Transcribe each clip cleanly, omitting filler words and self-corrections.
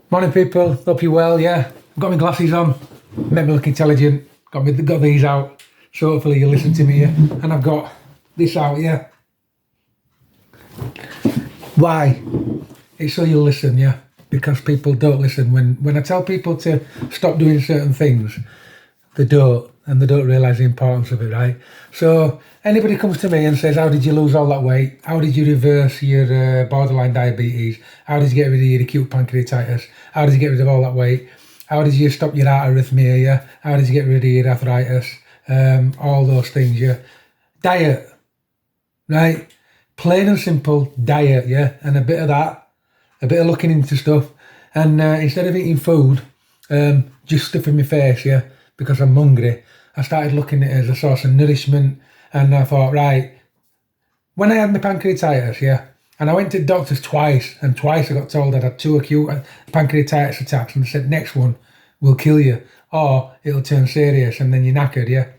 Morning people, hope you're well, yeah. I've got my glasses on, make me look intelligent, got these out, so hopefully you'll listen to me, yeah. And I've got this out, yeah. Why? It's so you'll listen, yeah. Because people don't listen. When I tell people to stop doing certain things, they don't, and they don't realise the importance of it, right? So anybody comes to me and says, how did you lose all that weight? How did you reverse your borderline diabetes? How did you get rid of your acute pancreatitis? How did you get rid of all that weight? How did you stop your heart arrhythmia, yeah? How did you get rid of your arthritis? All those things, yeah? Diet, right? Plain and simple diet, yeah? And a bit of that, a bit of looking into stuff. And instead of eating food, just stuffing my face, yeah? Because I'm hungry, I started looking at it as a source of nourishment, and I thought, right, when I had my pancreatitis, yeah, and I went to doctors twice, and twice I got told I'd had 2 acute pancreatitis attacks, and they said, next one will kill you, or it'll turn serious, and then you're knackered, yeah,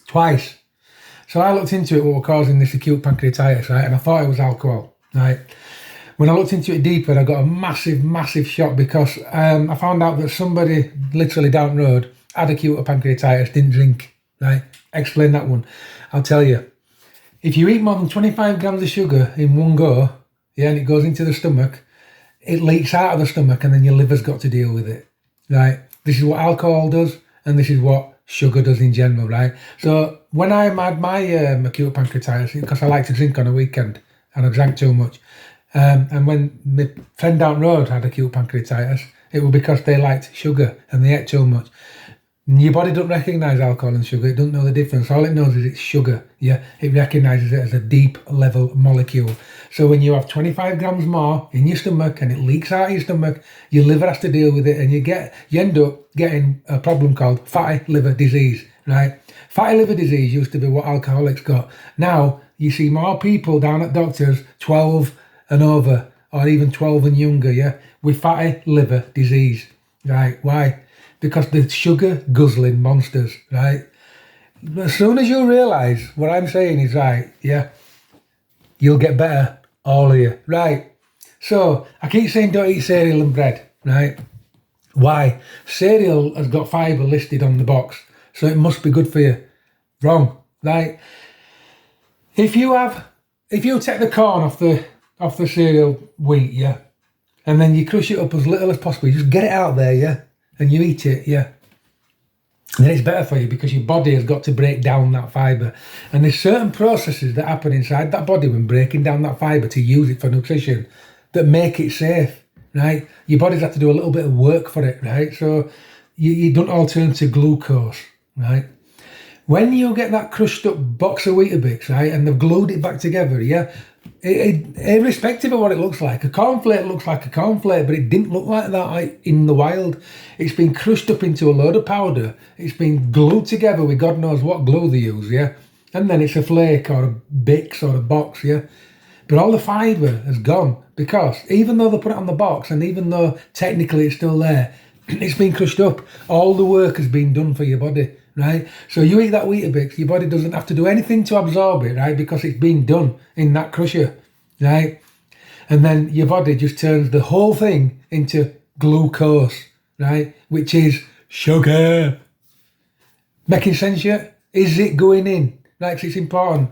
twice. So I looked into it, what was causing this acute pancreatitis, right, and I thought it was alcohol, right. When I looked into it deeper, I got a massive shock, because I found out that somebody literally down the road had acute pancreatitis, didn't drink, right? Explain that one. I'll tell you. If you eat more than 25 grams of sugar in one go, yeah, and it goes into the stomach, it leaks out of the stomach, and then your liver's got to deal with it, right? This is what alcohol does, and this is what sugar does in general, right? So when I had my acute pancreatitis, because I like to drink on a weekend, and I drank too much, and when my friend down the road had acute pancreatitis, it was because they liked sugar and they ate too much. Your body doesn't recognise alcohol and sugar. It doesn't know the difference. All it knows is it's sugar. Yeah, it recognises it as a deep level molecule. So when you have 25 grams more in your stomach and it leaks out of your stomach, your liver has to deal with it, and you end up getting a problem called fatty liver disease. Right? Fatty liver disease used to be what alcoholics got. Now you see more people down at doctors 12 and over, or even 12 and younger, yeah, with fatty liver disease. Right? Why? Because they're sugar guzzling monsters, right? As soon as you realise what I'm saying is right, yeah, you'll get better, all of you, right? So I keep saying don't eat cereal and bread, right? Why? Cereal has got fibre listed on the box, so it must be good for you. Wrong, right? If you take the corn off the cereal wheat, yeah, and then you crush it up as little as possible, you just get it out there, yeah, and you eat it, yeah, then it's better for you, because your body has got to break down that fibre. And there's certain processes that happen inside that body when breaking down that fibre to use it for nutrition that make it safe, right? Your body's had to do a little bit of work for it, right? So you don't all turn to glucose, right? When you get that crushed up box of Weetabix, right, and they've glued it back together, yeah, irrespective of what it looks like, a cornflake looks like a cornflake, but it didn't look like that in the wild. It's been crushed up into a load of powder. It's been glued together with God knows what glue they use, yeah, and then it's a flake or a Bix or a box, yeah. But all the fibre has gone, because even though they put it on the box, and even though technically it's still there, it's been crushed up. All the work has been done for your body, right? So you eat that Weetabix, your body doesn't have to do anything to absorb it, right? Because it's been done in that crusher, right? And then your body just turns the whole thing into glucose, right? Which is sugar. Making sense yet? Is it going in? Right, 'cause it's important.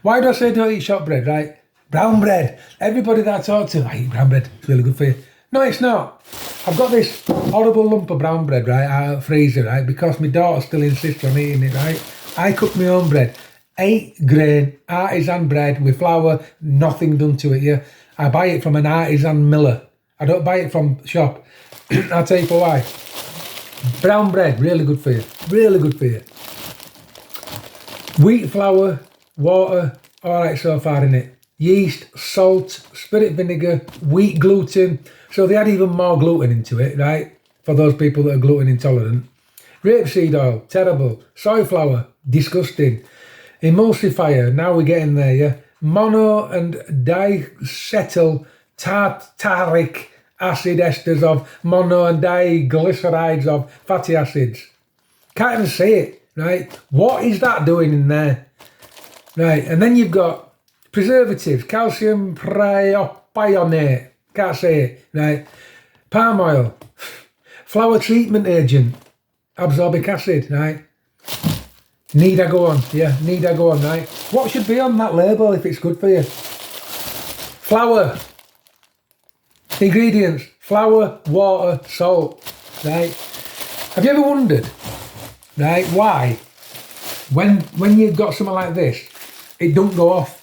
Why do I say don't eat shortbread, right? Brown bread. Everybody that I talk to, I eat brown bread. It's really good for you. No, it's not. I've got this horrible lump of brown bread, right, out of the freezer, right, because my daughter still insists on eating it, right? I cook my own bread. 8 grain artisan bread with flour, nothing done to it, yeah? I buy it from an artisan miller. I don't buy it from shop. I'll tell you for why. Brown bread, really good for you. Really good for you. Wheat flour, water, all right so far in it. Yeast, salt, spirit vinegar, wheat gluten. So they add even more gluten into it, right? For those people that are gluten intolerant. Rapeseed oil, terrible. Soy flour, disgusting. Emulsifier, now we're getting there, yeah? Mono and diacetyl tartaric acid esters of mono and diglycerides of fatty acids. Can't even say it, right? What is that doing in there? Right, and then you've got preservatives, calcium propionate, can't say it, right? palm oil, flour treatment agent, absorbic acid, right? Need I go on? Yeah, need I go on, right? What should be on that label if it's good for you? Flour. Ingredients, flour, water, salt, right? Have you ever wondered, right, why when you've got something like this, it don't go off?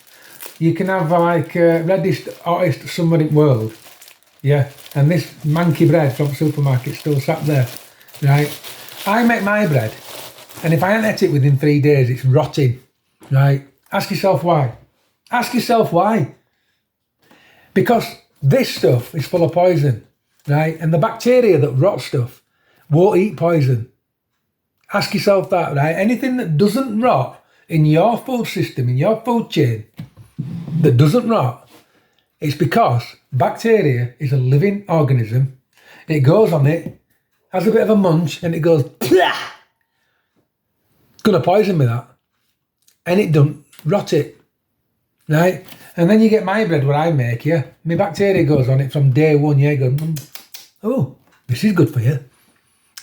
You can have like reddest, hottest summer in the world, yeah, and this manky bread from the supermarket still sat there, right? I make my bread, and if I ain't ate it within 3 days, it's rotting, right? Ask yourself why. Ask yourself why. Because this stuff is full of poison, right? And the bacteria that rot stuff won't eat poison. Ask yourself that, right? Anything that doesn't rot in your food system, in your food chain, that doesn't rot, it's because bacteria is a living organism. It goes on it, has a bit of a munch, and it goes, Plah! It's going to poison me, that. And it don't rot it, right? And then you get my bread, what I make, yeah? My bacteria goes on it from day one, yeah? It goes, oh, this is good for you.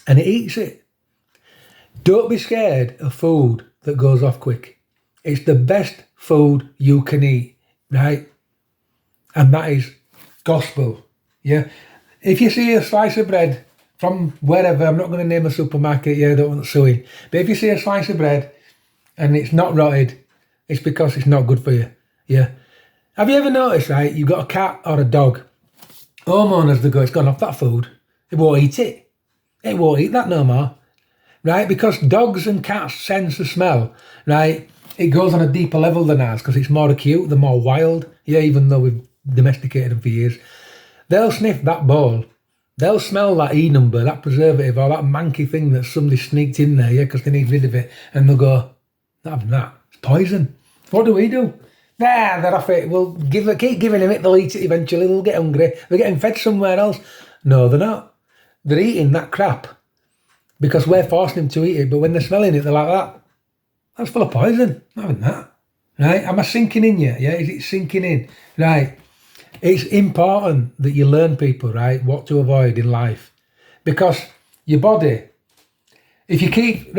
And it eats it. Don't be scared of food that goes off quick. It's the best food you can eat, right? And that is gospel, yeah? If you see a slice of bread from wherever, I'm not going to name a supermarket, yeah, I don't want suing, but if you see a slice of bread and it's not rotted, it's because it's not good for you, yeah? Have you ever noticed, right, you've got a cat or a dog, homeowners that go, it's gone off that food, it won't eat it. It won't eat that no more, right? Because dogs and cats sense the smell, right? It goes on a deeper level than ours because it's more acute, they're more wild, yeah, even though we've domesticated them for years. They'll sniff that bowl, they'll smell that E number, that preservative or that manky thing that somebody sneaked in there, yeah, because they need rid of it, and they'll go, not having that, it's poison. What do? Nah, they're off it. We'll keep giving them it. They'll eat it eventually. They'll get hungry. They're getting fed somewhere else. No, they're not. They're eating that crap because we're forcing them to eat it. But when they're smelling it, they're like that. That's full of poison. Not having that. Right? Am I sinking in yet? Yeah? Is it sinking in? Right. It's important that you learn, people, right, what to avoid in life. Because your body, if you keep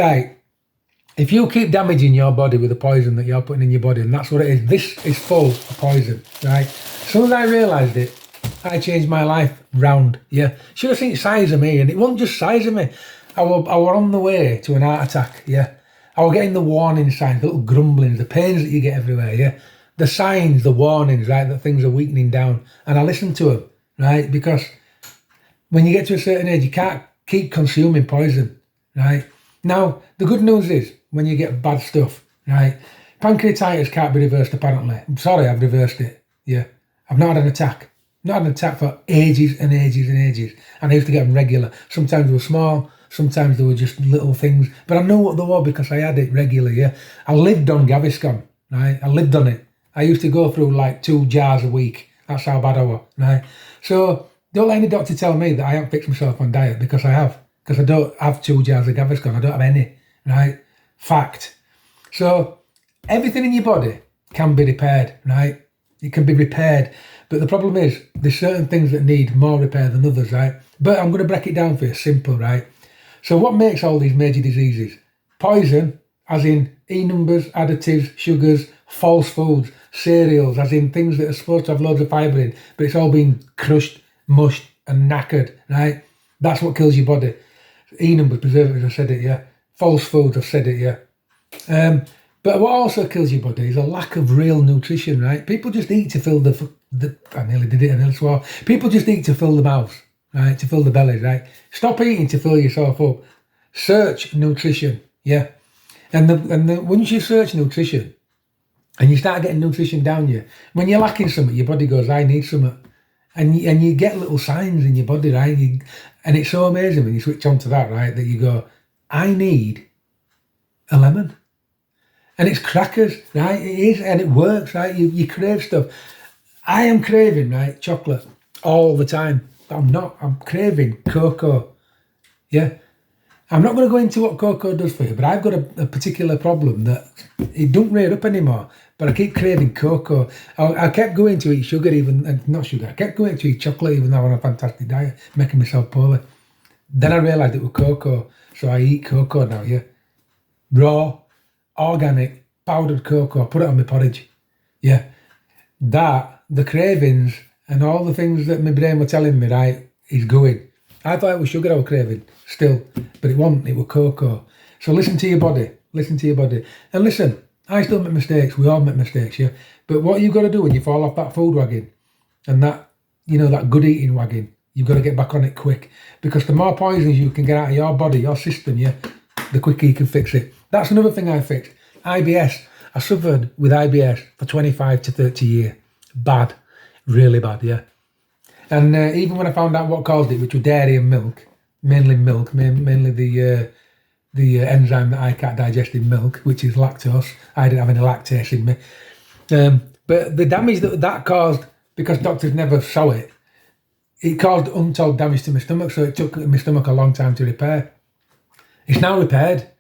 damaging your body with the poison that you're putting in your body, and that's what it is, this is full of poison, right? As soon as I realised it, I changed my life round, yeah? Should have seen size of me, and it wasn't just size of me. I were on the way to an heart attack, yeah? I was getting the warning signs, the little grumblings, the pains that you get everywhere, yeah? The signs, the warnings, right, that things are weakening down. And I listened to them, right? Because when you get to a certain age, you can't keep consuming poison, right? Now, the good news is, when you get bad stuff, right? Pancreatitis can't be reversed, apparently. I'm sorry, I've reversed it. Yeah. I've not had an attack. Not had an attack for ages and ages and ages. And I used to get them regular. Sometimes they were small, sometimes they were just little things. But I know what they were because I had it regularly, yeah. I lived on Gaviscon, right? I lived on it. I used to go through like 2 jars a week. That's how bad I was, right? So don't let any doctor tell me that I haven't fixed myself on diet, because I have. Because I don't have 2 jars of Gaviscon. I don't have any, right? Fact. So everything in your body can be repaired, right? It can be repaired. But the problem is there's certain things that need more repair than others, right? But I'm going to break it down for you, simple, right? So what makes all these major diseases? Poison, as in E numbers, additives, sugars, false foods, cereals, as in things that are supposed to have loads of fibre in, but it's all been crushed, mushed and knackered, right? That's what kills your body. E numbers, preservatives, I said it, yeah. False foods, I've said it, yeah. But what also kills your body is a lack of real nutrition, right? People just eat to fill I nearly did it, I nearly swore. People just eat to fill the mouths, right? To fill the bellies, right? Stop eating to fill yourself up. Search nutrition, yeah. And once you search nutrition and you start getting nutrition down you, when you're lacking something, your body goes, I need something. And you get little signs in your body, right? And it's so amazing when you switch on to that, right? That you go, I need a lemon. And it's crackers, right? It is, and it works, right? You crave stuff. I am craving, right, chocolate all the time. But I'm craving cocoa. Yeah. I'm not going to go into what cocoa does for you, but I've got a particular problem that it don't rear up anymore. but I keep craving cocoa. I kept going to eat sugar, not sugar. I kept going to eat chocolate, even though I'm on a fantastic diet, making myself poorly. Then I realised it was cocoa, so I eat cocoa now. Yeah, raw, organic, powdered cocoa. Put it on my porridge. Yeah, the cravings and all the things that my brain were telling me, right, is going. I thought it was sugar I was craving still, but it wasn't. It was cocoa. So listen to your body. Listen to your body. And listen, I still make mistakes. We all make mistakes, yeah. But what you've got to do when you fall off that food wagon and that, that good eating wagon, you've got to get back on it quick. Because the more poisons you can get out of your body, your system, yeah, the quicker you can fix it. That's another thing I fixed. IBS. I suffered with IBS for 25 to 30 years. Bad. Really bad, yeah. And even when I found out what caused it, which was dairy and milk, mainly the enzyme that I can't digest in milk, which is lactose. I didn't have any lactase in me. But the damage that caused, because doctors never saw it, it caused untold damage to my stomach, so it took my stomach a long time to repair. It's now repaired,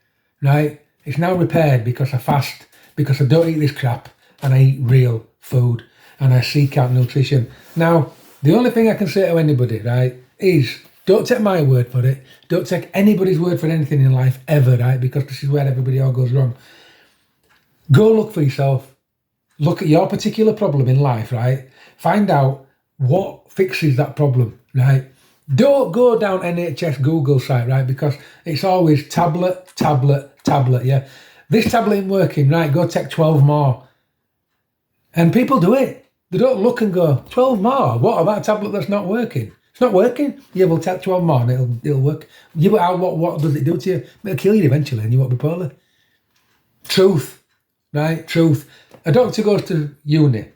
right? It's now repaired because I fast, because I don't eat this crap, and I eat real food, and I seek out nutrition. Now, the only thing I can say to anybody, right, is don't take my word for it. Don't take anybody's word for anything in life ever, right? Because this is where everybody all goes wrong. Go look for yourself. Look at your particular problem in life, right? Find out what fixes that problem, right? Don't go down NHS Google site, right? Because it's always tablet, yeah? This tablet ain't working, right? Go take 12 more. And people do it. They don't look and go, 12 more? What about a tablet that's not working? It's not working. Yeah, we'll take 12 more and it'll work. Yeah, but what does it do to you? It'll kill you eventually and you won't be poorly. Truth, right? Truth. A doctor goes to uni.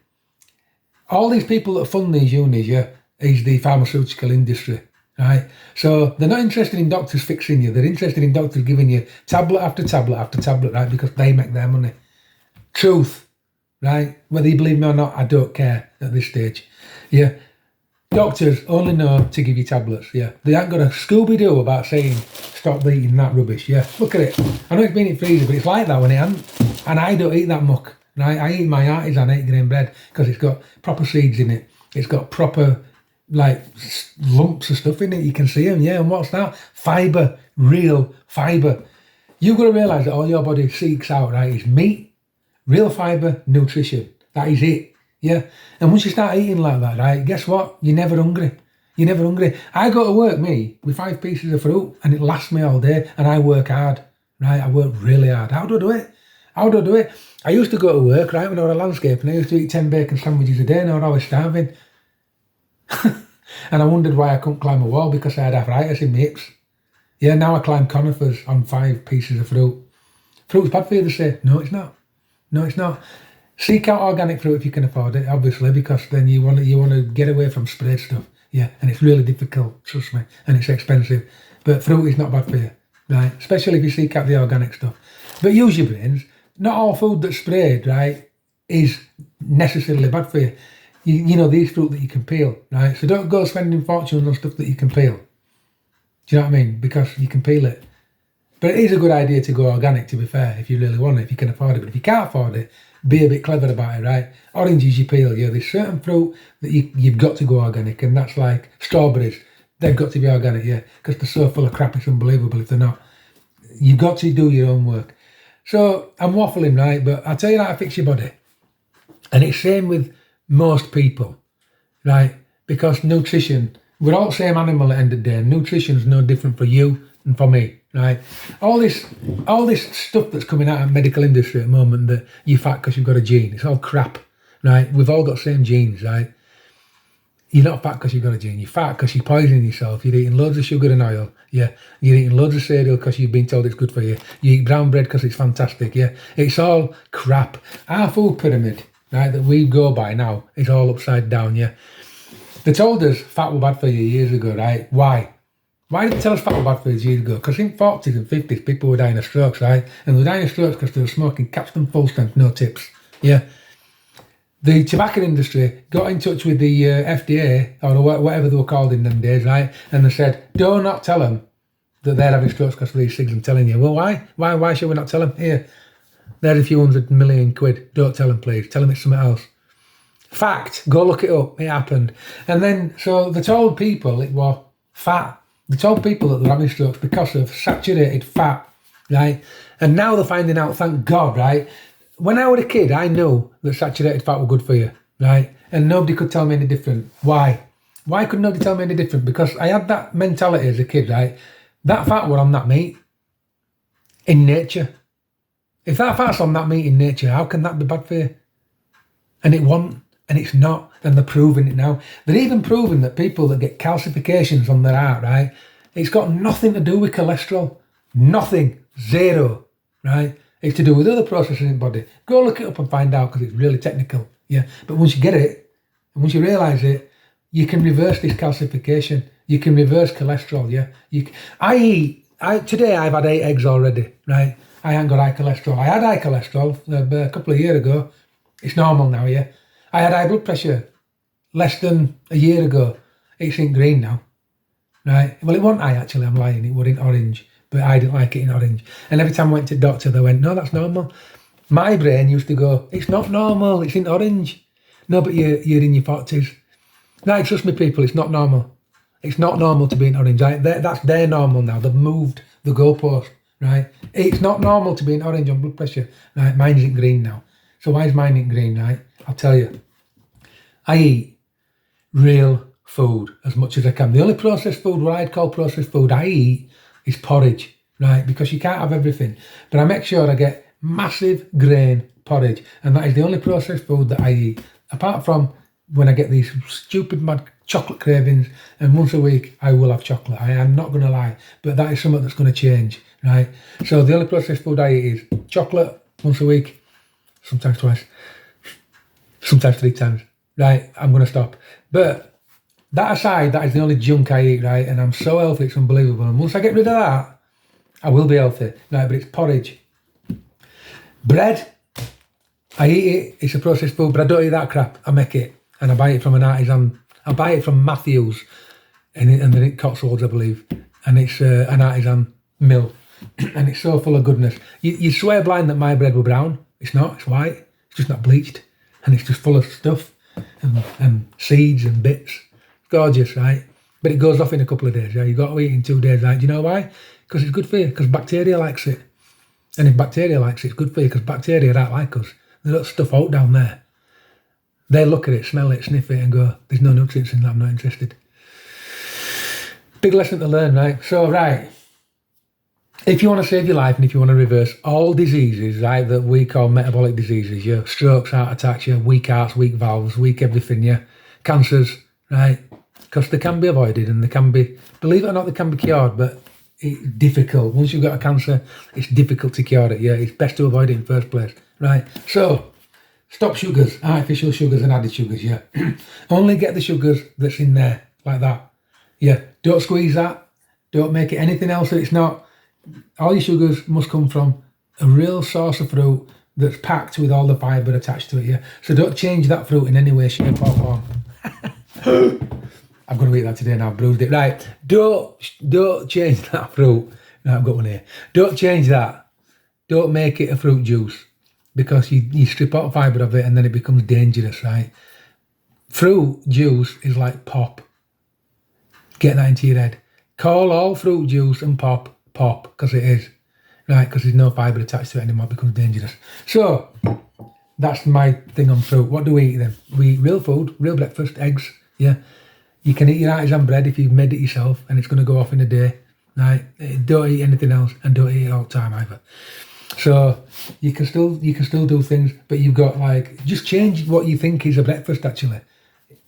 All these people that fund these unis, yeah, is the pharmaceutical industry, right? So they're not interested in doctors fixing you. They're interested in doctors giving you tablet after tablet after tablet, right? Because they make their money. Truth, right? Whether you believe me or not, I don't care at this stage. Yeah. Doctors only know to give you tablets, yeah. They ain't got a Scooby-Doo about saying, stop eating that rubbish, yeah. Look at it. I know it's been in freezer, but it's like that when it ain't. And I don't eat that muck. Right? I eat my artisan 8-grain bread because it's got proper seeds in it. It's got proper, lumps of stuff in it. You can see them, yeah. And what's that? Fibre. Real fibre. You've got to realise that all your body seeks out, right, is meat, real fibre, nutrition. That is it. Yeah, and once you start eating like that, right, guess what? You're never hungry. You're never hungry. I go to work, with 5 pieces of fruit, and it lasts me all day, and I work hard, right? I work really hard. How do I do it? I used to go to work, right, when I was a landscaper, and I used to eat 10 bacon sandwiches a day, and I was always starving. And I wondered why I couldn't climb a wall, because I had arthritis in my hips. Yeah, now I climb conifers on 5 pieces of fruit. Fruit's bad for you, they say. No, it's not. No, it's not. Seek out organic fruit if you can afford it, obviously, because then you want to get away from sprayed stuff. Yeah, and it's really difficult, trust me, and it's expensive. But fruit is not bad for you, right? Especially if you seek out the organic stuff. But use your brains. Not all food that's sprayed, right, is necessarily bad for you. You know, these fruit that you can peel, right? So don't go spending fortunes on stuff that you can peel. Do you know what I mean? Because you can peel it. But it is a good idea to go organic, to be fair, if you really want it, if you can afford it. But if you can't afford it, be a bit clever about it, right? Oranges you peel, yeah. There's certain fruit that you've got to go organic, and that's like strawberries. They've got to be organic, yeah, because they're so full of crap, it's unbelievable if they're not. You've got to do your own work. So I'm waffling, right? But I'll tell you how to fix your body. And it's same with most people, right? Because nutrition, we're all the same animal at the end of the day. And nutrition's no different for you and for me. Right, all this stuff that's coming out of the medical industry at the moment, that you're fat because you've got a gene, it's all crap, right? We've all got the same genes, right? You're not fat because you've got a gene. You're fat because you're poisoning yourself. You're eating loads of sugar and oil, yeah. You're eating loads of cereal because you've been told it's good for you. You eat brown bread because it's fantastic, yeah. It's all crap. Our food pyramid, right, that we go by now is all upside down, yeah. They told us fat was bad for you years ago, right? Why? Why did they tell us fat was bad for us years ago? Because in 40s and 50s, people were dying of strokes, right? And they were dying of strokes because they were smoking Capstan full strength, no tips. Yeah. The tobacco industry got in touch with the FDA, or whatever they were called in them days, right? And they said, do not tell them that they're having strokes because of these things I'm telling you. Well, why? Why should we not tell them? Here, There's a few £100 million. Don't tell them, please. Tell them it's something else. Fact. Go look it up. It happened. And then, so they told people it was fat. They told people that they're having strokes because of saturated fat, right? And now they're finding out, thank God, right? When I was a kid, I knew that saturated fat was good for you, right? And nobody could tell me any different. Why? Why could nobody tell me any different? Because I had that mentality as a kid, right? That fat was on that meat in nature. If that fat's on that meat in nature, how can that be bad for you? And it wasn't, and it's not, and they're proving it now. They're even proving that people that get calcifications on their heart, right? It's got nothing to do with cholesterol. Nothing. Zero, right? It's to do with other processes in the body. Go look it up and find out because it's really technical, yeah? But once you get it, and once you realise it, you can reverse this calcification. You can reverse cholesterol, yeah? Today I've had 8 eggs already, right? I ain't got high cholesterol. I had high cholesterol a couple of years ago. It's normal now, yeah? I had high blood pressure less than a year ago. It's in green now, right? Well, it wasn't high actually, I'm lying. It was in orange, but I didn't like it in orange. And every time I went to the doctor, they went, no, that's normal. My brain used to go, it's not normal, it's in orange. No, but you're in your 40s. Right, trust me, people, it's not normal. It's not normal to be in orange. Right? That's their normal now. They've moved the goalpost, right? It's not normal to be in orange on blood pressure. Right, mine's in green now. So why is mine in green, right? I'll tell you. I eat real food as much as I can. The only processed food, what I'd call processed food, I eat is porridge, right? Because you can't have everything. But I make sure I get massive grain porridge. And that is the only processed food that I eat. Apart from when I get these stupid mad chocolate cravings, and once a week I will have chocolate. I am not going to lie, but that is something that's going to change, right? So the only processed food I eat is chocolate once a week, sometimes twice, sometimes 3 times, right? I'm going to stop. But that aside, that is the only junk I eat, right? And I'm so healthy, it's unbelievable. And once I get rid of that, I will be healthy, right? But it's porridge. Bread, I eat it, it's a processed food, but I don't eat that crap. I make it, and I buy it from an artisan. I buy it from Matthews, and they're in Cotswolds, I believe. And it's an artisan mill, and it's so full of goodness. You swear blind that my bread were brown. It's not, it's white. It's just not bleached, and it's just full of stuff, and seeds and bits. It's gorgeous, right? But it goes off in a couple of days, yeah? You've got to eat in 2 days, right? Do you know why? Because it's good for you, because bacteria likes it. And if bacteria likes it, it's good for you, because bacteria don't like us. They don't stuff out down there. They look at it, smell it, sniff it and go, there's no nutrients in that, I'm not interested. Big lesson to learn, right? So, right, if you want to save your life and if you want to reverse all diseases, right, that we call metabolic diseases, your strokes, heart attacks, your weak hearts, weak valves, weak everything, yeah, cancers, right, because they can be avoided and they can be, believe it or not, they can be cured, but it's difficult. Once you've got a cancer, it's difficult to cure it, yeah, it's best to avoid it in the first place, right? So, stop sugars, artificial sugars and added sugars, yeah. Only get the sugars that's in there, like that. Yeah, don't squeeze that. Don't make it anything else that it's not. All your sugars must come from a real source of fruit that's packed with all the fibre attached to it, yeah. So don't change that fruit in any way, shape or form. I'm going to eat that today now, I've bruised it. Right, don't change that fruit. No, I've got one here. Don't change that. Don't make it a fruit juice. Because you strip out fibre of it and then it becomes dangerous, right? Fruit juice is like pop. Get that into your head. Call all fruit juice and pop, because it is. Right, because there's no fibre attached to it anymore, it becomes dangerous. So, that's my thing on fruit. What do we eat then? We eat real food, real breakfast, eggs, yeah? You can eat your artisan bread if you've made it yourself and it's going to go off in a day, right? Don't eat anything else and don't eat it all the time either. So you can still do things, but you've got like, just change what you think is a breakfast actually.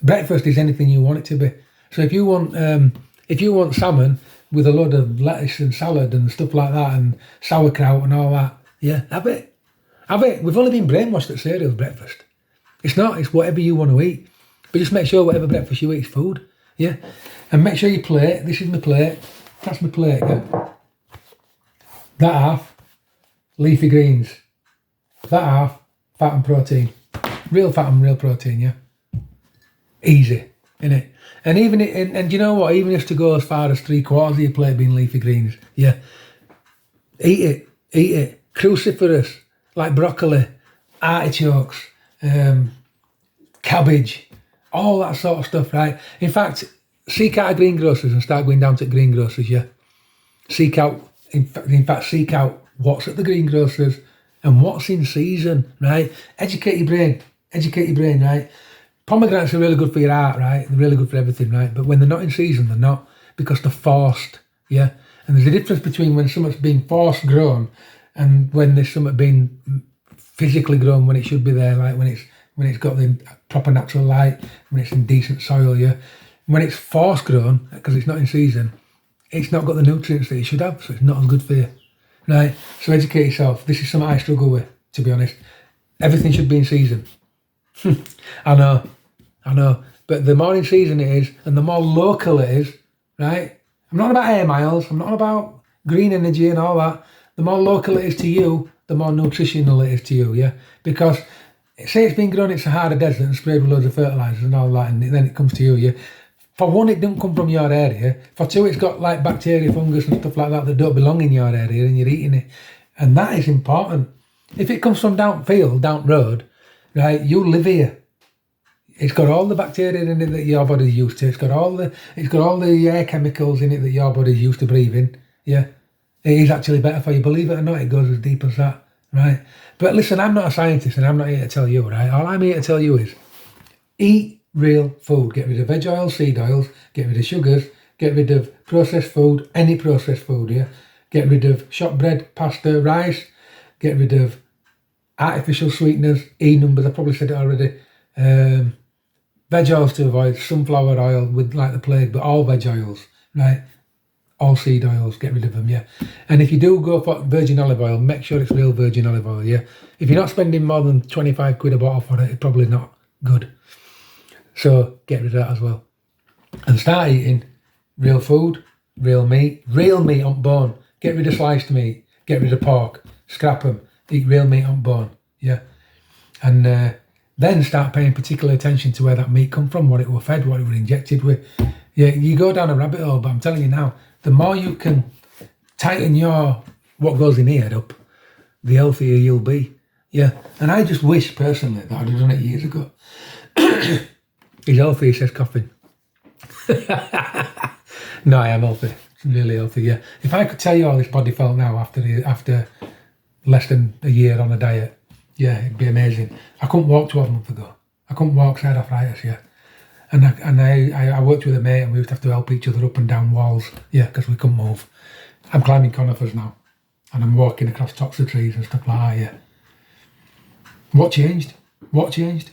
Breakfast is anything you want it to be. So if you want salmon with a load of lettuce and salad and stuff like that and sauerkraut and all that, yeah, have it. Have it. We've only been brainwashed that cereal's breakfast. It's not, it's whatever you want to eat. But just make sure whatever breakfast you eat is food, yeah? And make sure your plate, this is my plate, that's my plate, yeah? That half, leafy greens. That half, fat and protein. Real fat and real protein, yeah? Easy, innit? And even, and you know what, even if to go as far as 3/4 of your plate being leafy greens, yeah? Eat it. Cruciferous. like broccoli, artichokes, cabbage, all that sort of stuff, right? In fact, seek out a greengrocers and start going down to greengrocers, yeah? Seek out, in fact, seek out what's at the greengrocers and what's in season, right? Educate your brain, right? Pomegranates are really good for your heart, right? They're really good for everything, right? But when they're not in season, they're not, because they're forced, yeah? And there's a difference between when something's been forced grown and when there's something being physically grown when it should be there, like when it's got the proper natural light, when it's in decent soil, yeah? When it's forced grown, because it's not in season, it's not got the nutrients that it should have, so it's not as good for you, right? So educate yourself. This is something I struggle with, to be honest. Everything should be in season. I know. But the more in season it is, and the more local it is, right? I'm not about air miles, I'm not about green energy and all that. The more local it is to you, the more nutritional it is to you, yeah? Because say it's been grown in Sahara Desert and sprayed with loads of fertilisers and all that, and then it comes to you, yeah? For one, it didn't come from your area. For two, it's got like bacteria, fungus and stuff like that don't belong in your area and you're eating it. And that is important. If it comes from downfield, down road, right, you live here. It's got all the bacteria in it that your body's used to. It's got all the air chemicals in it that your body's used to breathing. Yeah. It is actually better for you. Believe it or not, it goes as deep as that. Right? But listen, I'm not a scientist and I'm not here to tell you, right? All I'm here to tell you is eat real food. Get rid of veg oils, seed oils, get rid of sugars, get rid of processed food, any processed food, yeah? Get rid of shop bread, pasta, rice, get rid of artificial sweeteners, E-numbers, I probably said it already. Veg oils to avoid, sunflower oil with like the plague, but all veg oils, right? All seed oils, get rid of them, yeah. And if you do go for virgin olive oil, make sure it's real virgin olive oil, yeah. If you're not spending more than 25 quid a bottle for it, it's probably not good. So get rid of that as well. And start eating real food, real meat on bone. Get rid of sliced meat, get rid of pork, scrap them, eat real meat on bone, yeah. And then start paying particular attention to where that meat come from, what it was fed, what it was injected with. Yeah, you go down a rabbit hole, but I'm telling you now, the more you can tighten your what goes in here up, the healthier you'll be. Yeah, and I just wish personally that I'd have done it years ago. He's healthy, he says, coughing. No, I am healthy, really healthy. Yeah, if I could tell you how this body felt now after less than a year on a diet, yeah, it'd be amazing. I couldn't walk 12 months ago. I couldn't walk, 'cause I had arthritis, yeah. And I worked with a mate and we used to have to help each other up and down walls, yeah, because we couldn't move. I'm climbing conifers now and I'm walking across tops of trees and stuff like that, yeah. What changed?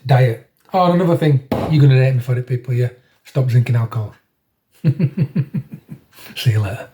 Diet. Oh, and another thing, you're going to hate me for it, people, yeah. Stop drinking alcohol. See you later.